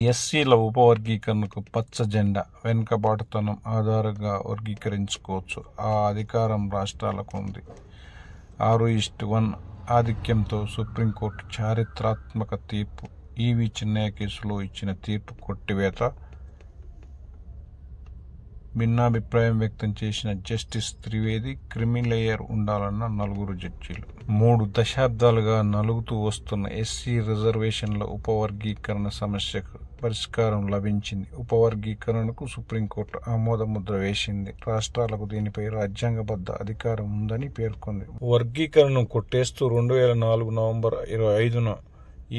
ఎస్సీల ఉపవర్గీకరణకు పచ్చ జెండా, వెనుకబాటుతనం ఆధారంగా వర్గీకరించుకోవచ్చు. ఆ అధికారం రాష్ట్రాలకు ఉంది. 6:1 ఆధిక్యంతో సుప్రీంకోర్టు చారిత్రాత్మక తీర్పు. ఈవీ చిన్నయ్య కేసులో ఇచ్చిన తీర్పు కొట్టివేత. భిన్నాభిప్రాయం వ్యక్తం చేసిన జస్టిస్ త్రివేది, క్రిమిలేయర్ ఉండాలన్న 4 జడ్జీలు. 3 దశాబ్దాలుగా నలుగుతూ వస్తున్న ఎస్సీ రిజర్వేషన్ల ఉపవర్గీకరణ సమస్యకు పరిష్కారం లభించింది. ఉపవర్గీకరణకు సుప్రీంకోర్టు ఆమోదముద్ర వేసింది. రాష్ట్రాలకు దీనిపై రాజ్యాంగబద్ధ అధికారం ఉందని పేర్కొంది. వర్గీకరణను కొట్టేస్తూ 2004 November 25న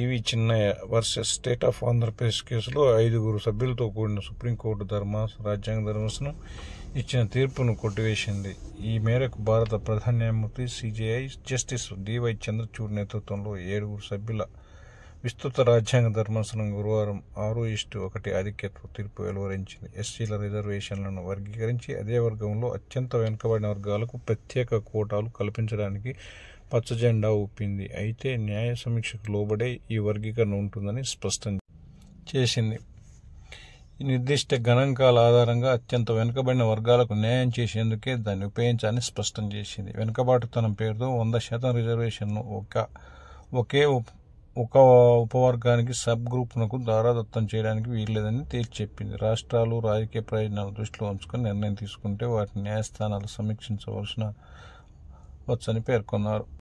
EV Chinnaiah versus state of Andhra Pradesh కేసులో 5 సభ్యులతో కూడిన సుప్రీంకోర్టు రాజ్యాంగ ధర్మాసనం ఇచ్చిన తీర్పును కొట్టివేసింది. ఈ మేరకు భారత ప్రధాన న్యాయమూర్తి సిజేఐ జస్టిస్ డివై చంద్రచూడ్ నేతృత్వంలో 7 సభ్యుల విస్తృత రాజ్యాంగ ధర్మాసనం గురువారం 6:1 ఆధిక్యతతో తీర్పు వెలువరించింది. ఎస్సీల రిజర్వేషన్లను వర్గీకరించి అదే వర్గంలో అత్యంత వెనుకబడిన వర్గాలకు ప్రత్యేక కోటాలు కల్పించడానికి పచ్చజెండా ఊపింది. అయితే న్యాయ సమీక్షకు లోబడే ఈ వర్గీకరణ ఉంటుందని స్పష్టం చేసింది. నిర్దిష్ట గణాంకాల ఆధారంగా అత్యంత వెనుకబడిన వర్గాలకు న్యాయం చేసేందుకే దాన్ని ఉపయోగించాలని స్పష్టం చేసింది. వెనుకబాటుతనం పేరుతో 100% రిజర్వేషన్ను ఒకే ఒక ఉపవర్గానికి సబ్ గ్రూపునకు దారాదత్తం చేయడానికి వీల్లేదని తేల్చి చెప్పింది. రాష్ట్రాలు రాజకీయ ప్రయోజనాలను దృష్టిలో ఉంచుకొని నిర్ణయం తీసుకుంటే వాటిని న్యాయస్థానాలు సమీక్షించవలసిన వచ్చని పేర్కొన్నారు.